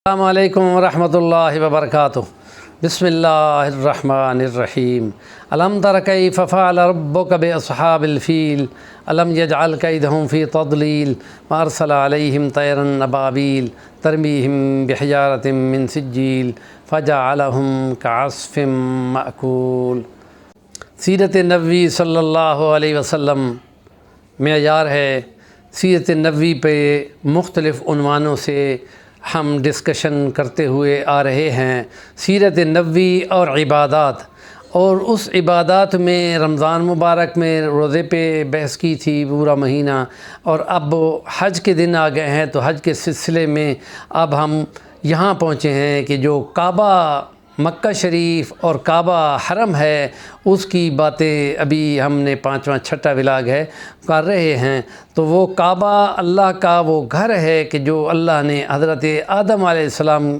السلام علیکم ورحمۃ اللہ وبرکاتہ۔ بسم اللہ الرحمن الرحیم۔ الم تر کیف فعل ربک باصحاب الفیل الم یجعل کیدہم فی تضلیل وارسل علیہم طیرا ابابیل ترمیہم بحجارۃ من سجیل فجعلہم کعصف مأکول۔ سیرت نبوی صلی اللہ علیہ وسلم معیار ہے۔ سیرت نبوی پہ مختلف عنوانوں سے ہم ڈسکشن کرتے ہوئے آ رہے ہیں۔ سیرت نبوی اور عبادات، اور اس عبادات میں رمضان مبارک میں روزے پہ بحث کی تھی پورا مہینہ، اور اب حج کے دن آ گئے ہیں تو حج کے سلسلے میں اب ہم یہاں پہنچے ہیں کہ جو کعبہ مکہ شریف اور کعبہ حرم ہے اس کی باتیں ابھی ہم نے 5واں 6واں ولاگ ہے کر رہے ہیں۔ تو وہ کعبہ اللہ کا وہ گھر ہے کہ جو اللہ نے حضرت آدم علیہ السلام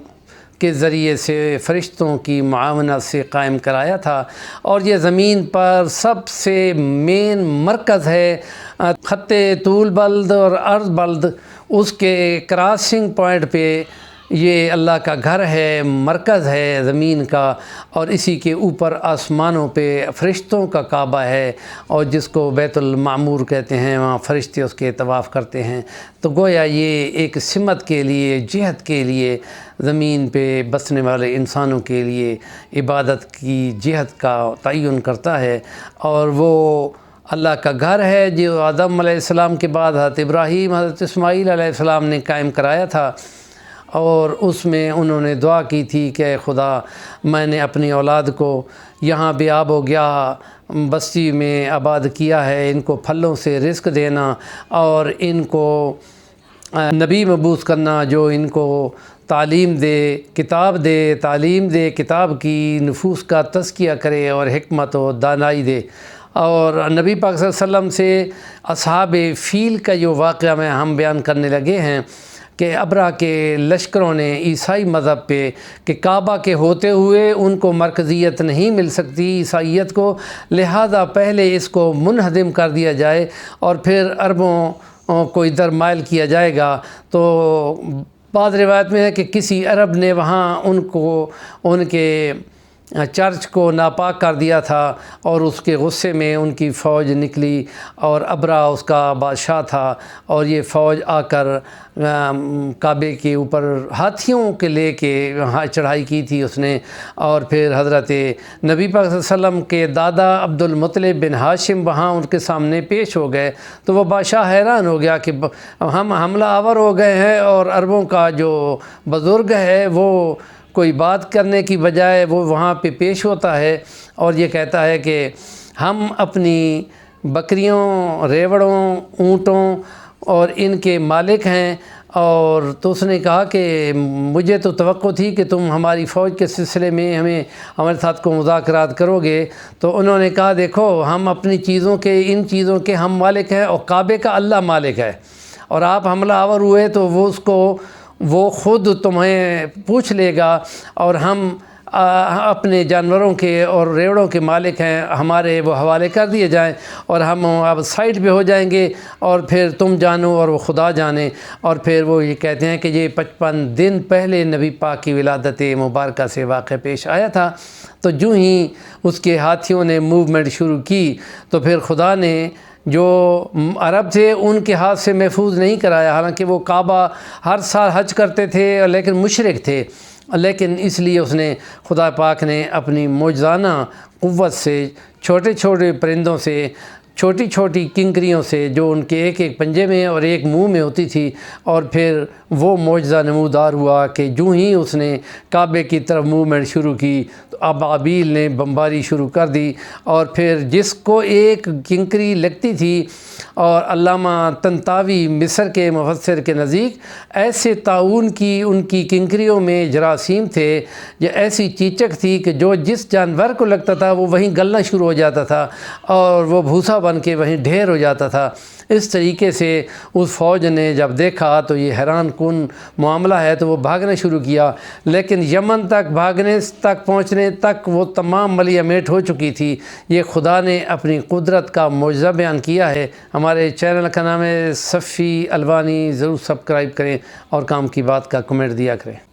کے ذریعے سے فرشتوں کی معاونت سے قائم کرایا تھا، اور یہ زمین پر سب سے مین مرکز ہے۔ خط طول بلد اور عرض بلد اس کے کراسنگ پوائنٹ پہ یہ اللہ کا گھر ہے، مرکز ہے زمین کا، اور اسی کے اوپر آسمانوں پہ فرشتوں کا کعبہ ہے، اور جس کو بیت المعمور کہتے ہیں، وہاں فرشتے اس کے طواف کرتے ہیں۔ تو گویا یہ ایک سمت کے لیے، جہت کے لیے، زمین پہ بسنے والے انسانوں کے لیے عبادت کی جہت کا تعین کرتا ہے، اور وہ اللہ کا گھر ہے جو آدم علیہ السلام کے بعد حضرت ابراہیم، حضرت اسماعیل علیہ السلام نے قائم کرایا تھا، اور اس میں انہوں نے دعا کی تھی کہ اے خدا، میں نے اپنی اولاد کو یہاں بھی آب و گیا بستی میں آباد کیا ہے، ان کو پھلوں سے رزق دینا اور ان کو نبی مبعوث کرنا جو ان کو تعلیم دے، کتاب دے، تعلیم دے کتاب کی، نفوس کا تزکیہ کرے اور حکمت و دانائی دے۔ اور نبی پاک صلی اللہ علیہ وسلم سے اصحاب فیل کا جو واقعہ میں ہم بیان کرنے لگے ہیں کہ ابرہ کے لشکروں نے عیسائی مذہب پہ کہ کعبہ کے ہوتے ہوئے ان کو مرکزیت نہیں مل سکتی عیسائیت کو، لہذا پہلے اس کو منہدم کر دیا جائے اور پھر عربوں کو ادھر مائل کیا جائے گا۔ تو بعض روایت میں ہے کہ کسی عرب نے وہاں ان کے چرچ کو ناپاک کر دیا تھا، اور اس کے غصے میں ان کی فوج نکلی، اور ابرہ اس کا بادشاہ تھا، اور یہ فوج آ کر کعبے کے اوپر ہاتھیوں کے لے کے وہاں چڑھائی کی تھی اس نے، اور پھر حضرت نبی پاک صلی اللہ علیہ وسلم کے دادا عبد المطلب بن ہاشم وہاں ان کے سامنے پیش ہو گئے۔ تو وہ بادشاہ حیران ہو گیا کہ ہم حملہ آور ہو گئے ہیں، اور عربوں کا جو بزرگ ہے وہ کوئی بات کرنے کی بجائے وہ وہاں پہ پیش ہوتا ہے، اور یہ کہتا ہے کہ ہم اپنی بکریوں، ریوڑوں، اونٹوں اور ان کے مالک ہیں۔ اور تو اس نے کہا کہ مجھے تو توقع تھی کہ تم ہماری فوج کے سلسلے میں ہمارے ساتھ کو مذاکرات کرو گے۔ تو انہوں نے کہا دیکھو، ہم اپنی چیزوں کے، ان چیزوں کے ہم مالک ہیں، اور کعبے کا اللہ مالک ہے، اور آپ حملہ آور ہوئے تو وہ خود تمہیں پوچھ لے گا، اور ہم اپنے جانوروں کے اور ریوڑوں کے مالک ہیں، ہمارے وہ حوالے کر دیے جائیں، اور ہم اب سائٹ پہ ہو جائیں گے، اور پھر تم جانو اور وہ خدا جانے۔ اور پھر وہ یہ کہتے ہیں کہ یہ 55 دن پہلے نبی پاک کی ولادت مبارکہ سے واقع پیش آیا تھا۔ تو جو ہی اس کے ہاتھیوں نے موومنٹ شروع کی تو پھر خدا نے جو عرب تھے ان کے ہاتھ سے محفوظ نہیں کرایا، حالانکہ وہ کعبہ ہر سال حج کرتے تھے لیکن مشرک تھے، لیکن اس لیے اس نے، خدا پاک نے اپنی معجزانہ قوت سے چھوٹے چھوٹے پرندوں سے، چھوٹی چھوٹی کنکریوں سے جو ان کے ایک ایک پنجے میں اور ایک منہ میں ہوتی تھی، اور پھر وہ معجزہ نمودار ہوا کہ جو ہی اس نے کعبے کی طرف موومنٹ شروع کی تو ابابیل نے بمباری شروع کر دی، اور پھر جس کو ایک کنکری لگتی تھی، اور علامہ طنطاوی مصر کے مفسر کے نزدیک ایسے طاعون کی ان کی کنکریوں میں جراثیم تھے، یہ ایسی چیچک تھی کہ جو جس جانور کو لگتا تھا وہ وہیں گلنا شروع ہو جاتا تھا، اور وہ بھوسا بن کے وہیں ڈھیر ہو جاتا تھا۔ اس طریقے سے اس فوج نے جب دیکھا تو یہ حیران کن معاملہ ہے، تو وہ بھاگنا شروع کیا، لیکن یمن تک پہنچنے تک وہ تمام ملیہ میٹ ہو چکی تھی۔ یہ خدا نے اپنی قدرت کا معجزہ بیان کیا ہے۔ ہمارے چینل کا نام ہے صفی الوانی، ضرور سبسکرائب کریں اور کام کی بات کا کمنٹ دیا کریں۔